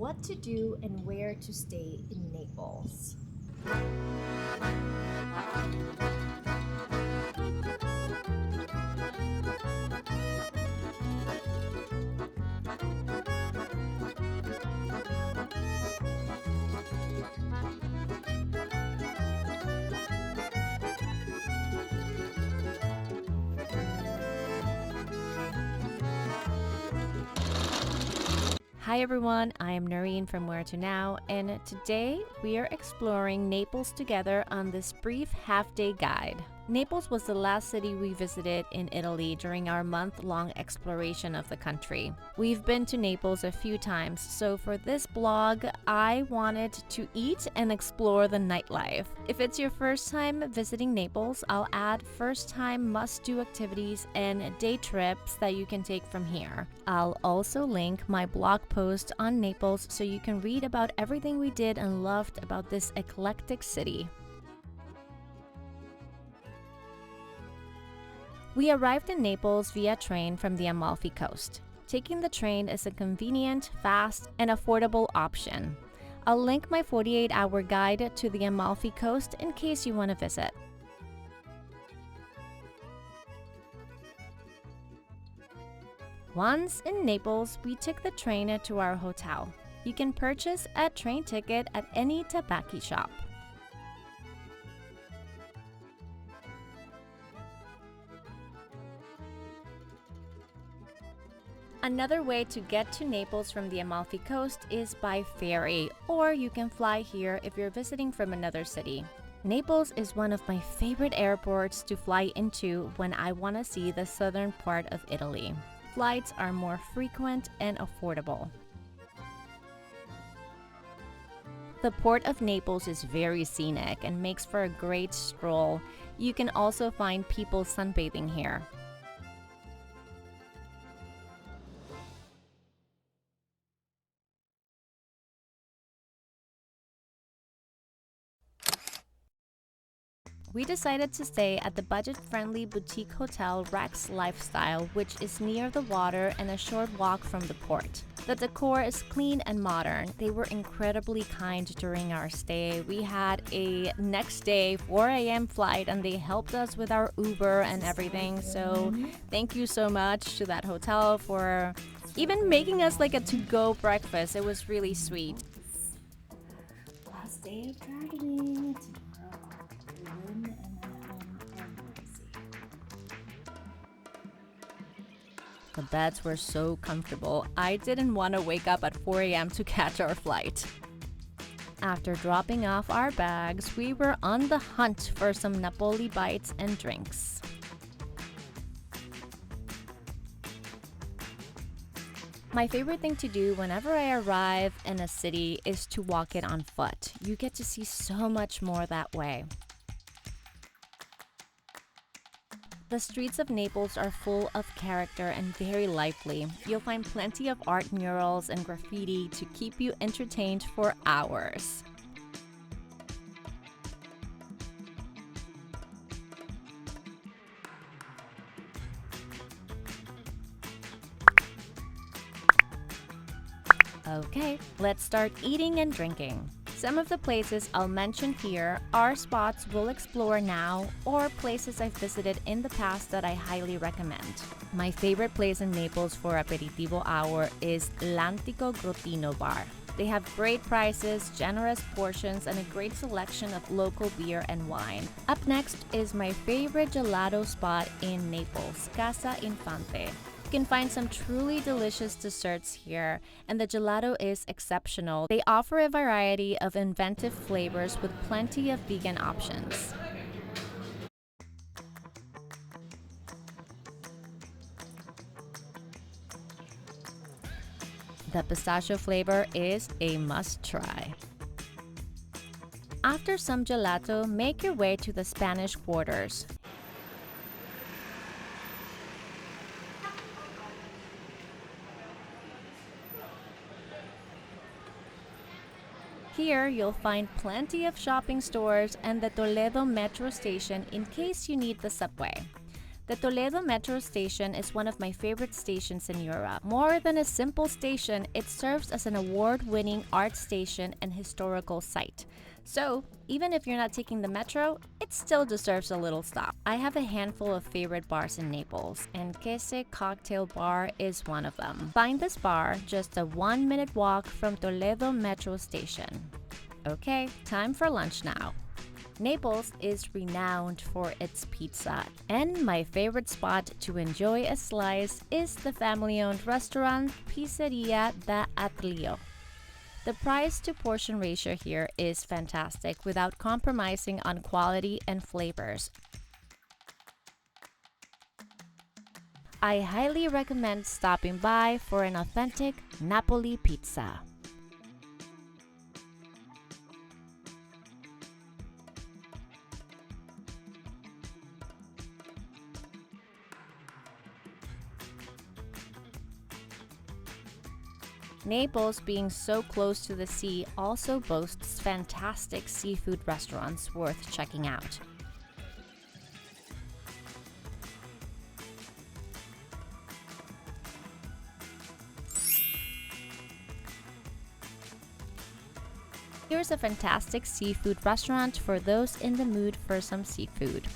what to do and where to stay in Naples. Hi everyone, I am Noreen from Where to Now, and today we are exploring Naples together on this brief half-day guide. Naples was the last city we visited in Italy during our month-long exploration of the country. We've been to Naples a few times, so for this blog, I wanted to eat and explore the nightlife. If it's your first time visiting Naples, I'll add first-time must-do activities and day trips that you can take from here. I'll also link my blog post on Naples so you can read about everything we did and loved about this eclectic city. We arrived in Naples via train from the Amalfi Coast. Taking the train is a convenient, fast, and affordable option. I'll link my 48-hour guide to the Amalfi Coast in case you want to visit. Once in Naples, we took the train to our hotel. You can purchase a train ticket at any tabacchi shop. Another way to get to Naples from the Amalfi Coast is by ferry, or you can fly here if you're visiting from another city. Naples is one of my favorite airports to fly into when I want to see the southern part of Italy. Flights are more frequent and affordable. The port of Naples is very scenic and makes for a great stroll. You can also find people sunbathing here. We decided to stay at the budget-friendly boutique hotel Rex Lifestyle, which is near the water and a short walk from the port. The decor is clean and modern. They were incredibly kind during our stay. We had a next day 4 a.m. flight and they helped us with our Uber and everything. So thank you so much to that hotel for even making us like a to-go breakfast. It was really sweet. Last day of traveling. The beds were so comfortable, I didn't want to wake up at 4 a.m. to catch our flight. After dropping off our bags, we were on the hunt for some Napoli bites and drinks. My favorite thing to do whenever I arrive in a city is to walk it on foot. You get to see so much more that way. The streets of Naples are full of character and very lively. You'll find plenty of art murals and graffiti to keep you entertained for hours. Okay, let's start eating and drinking. Some of the places I'll mention here are spots we'll explore now or places I've visited in the past that I highly recommend. My favorite place in Naples for Aperitivo hour is l'Antico Grottino Bar. They have great prices, generous portions, and a great selection of local beer and wine. Up next is my favorite gelato spot in Naples, Casa Infante. You can find some truly delicious desserts here, and the gelato is exceptional. They offer a variety of inventive flavors with plenty of vegan options. The pistachio flavor is a must-try. After some gelato, make your way to the Spanish Quarters. Here, you'll find plenty of shopping stores and the Toledo metro station in case you need the subway. The Toledo metro station is one of my favorite stations in Europe. More than a simple station, it serves as an award-winning art station and historical site. So, even if you're not taking the metro, it still deserves a little stop. I have a handful of favorite bars in Naples, and Kese Cocktail Bar is one of them. Find this bar just a 1-minute walk from Toledo metro station. Okay, time for lunch now. Naples is renowned for its pizza, and my favorite spot to enjoy a slice is the family-owned restaurant Pizzeria da Atlio. The price to portion ratio here is fantastic without compromising on quality and flavors. I highly recommend stopping by for an authentic Napoli pizza. Naples, being so close to the sea, also boasts fantastic seafood restaurants worth checking out. Here's a fantastic seafood restaurant for those in the mood for some seafood.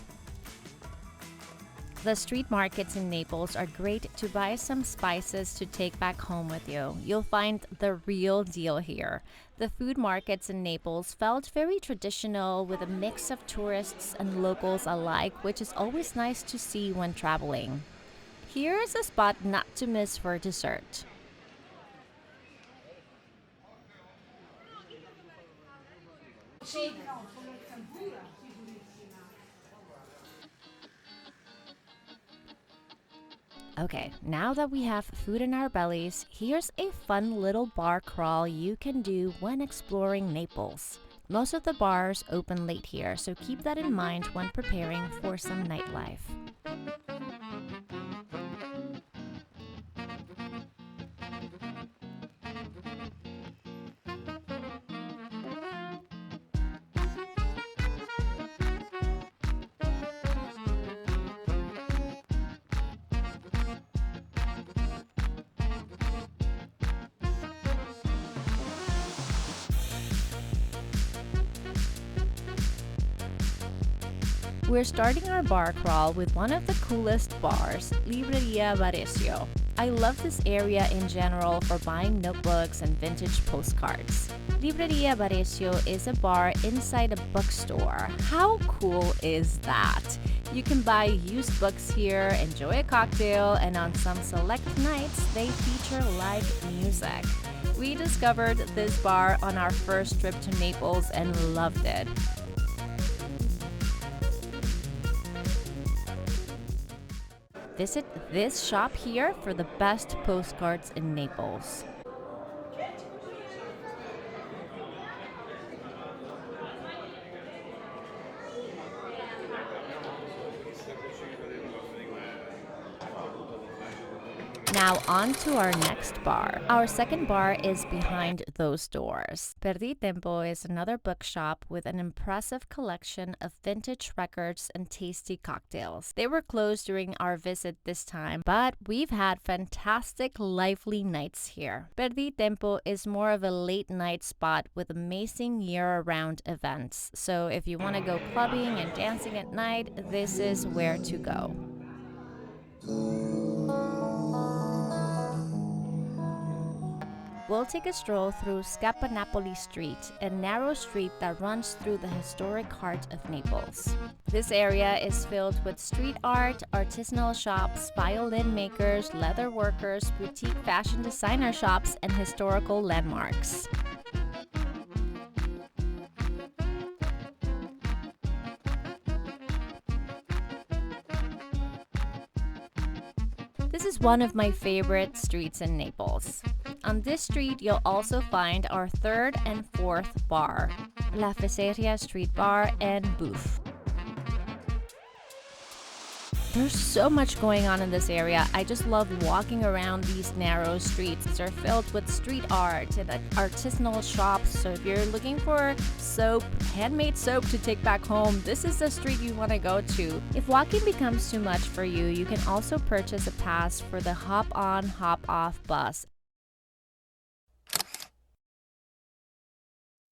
The street markets in Naples are great to buy some spices to take back home with you. You'll find the real deal here. The food markets in Naples felt very traditional with a mix of tourists and locals alike, which is always nice to see when traveling. Here is a spot not to miss for dessert. Okay, now that we have food in our bellies, here's a fun little bar crawl you can do when exploring Naples. Most of the bars open late here, so keep that in mind when preparing for some nightlife. We're starting our bar crawl with one of the coolest bars, Libreria Varesio. I love this area in general for buying notebooks and vintage postcards. Libreria Varesio is a bar inside a bookstore. How cool is that? You can buy used books here, enjoy a cocktail, and on some select nights, they feature live music. We discovered this bar on our first trip to Naples and loved it. Visit this shop here for the best postcards in Naples. Now on to our next bar. Our second bar is behind those doors. Aperitivo is another bookshop with an impressive collection of vintage records and tasty cocktails. They were closed during our visit this time, but we've had fantastic lively nights here. Aperitivo is more of a late night spot with amazing year-round events. So if you want to go clubbing and dancing at night, this is where to go. We'll take a stroll through Napoli Street, a narrow street that runs through the historic heart of Naples. This area is filled with street art, artisanal shops, violin makers, leather workers, boutique fashion designer shops, and historical landmarks. This is one of my favorite streets in Naples. On this street, you'll also find our third and fourth bar, La Feseria Street Bar and Booth. There's so much going on in this area. I just love walking around these narrow streets. They're filled with street art and artisanal shops. So if you're looking for soap, handmade soap to take back home, this is the street you want to go to. If walking becomes too much for you, you can also purchase a pass for the hop on, hop off bus.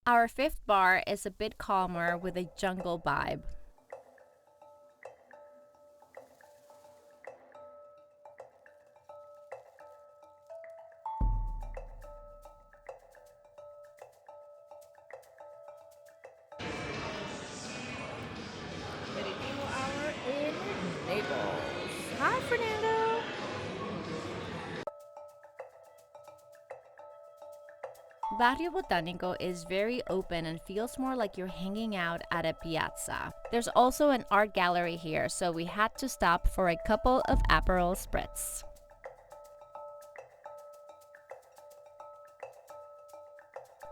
Our fifth bar is a bit calmer with a jungle vibe. Aperitivo hour in Naples. Hi, Fernando. Barrio Botanico is very open and feels more like you're hanging out at a piazza. There's also an art gallery here, so we had to stop for a couple of Aperol spritz.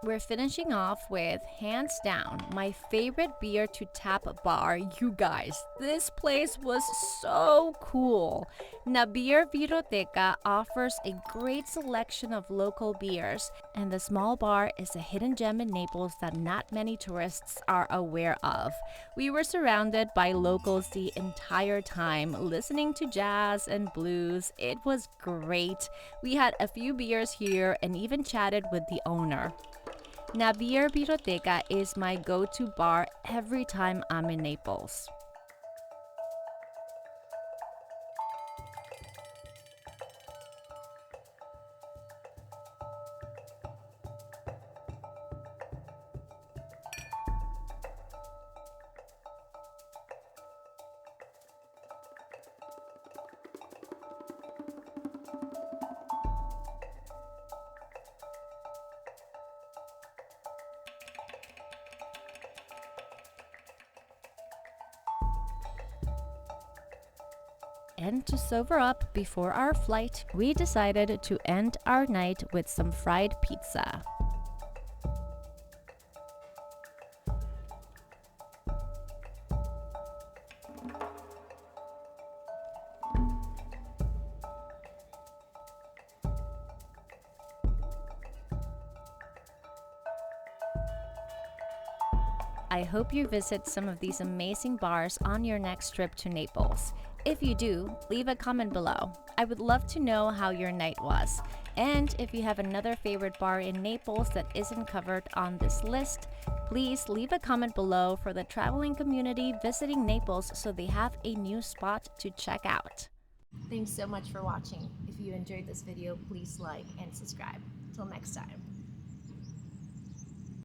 We're finishing off with, hands down, my favorite beer to tap bar. You guys, this place was so cool. Nabir Viroteca offers a great selection of local beers, and the small bar is a hidden gem in Naples that not many tourists are aware of. We were surrounded by locals the entire time, listening to jazz and blues. It was great. We had a few beers here and even chatted with the owner. Nabir Biroteca is my go-to bar every time I'm in Naples. And to sober up before our flight, we decided to end our night with some fried pizza. I hope you visit some of these amazing bars on your next trip to Naples. If you do, leave a comment below. I would love to know how your night was. And if you have another favorite bar in Naples that isn't covered on this list, please leave a comment below for the traveling community visiting Naples so they have a new spot to check out. Thanks so much for watching. If you enjoyed this video, please like and subscribe. Till next time.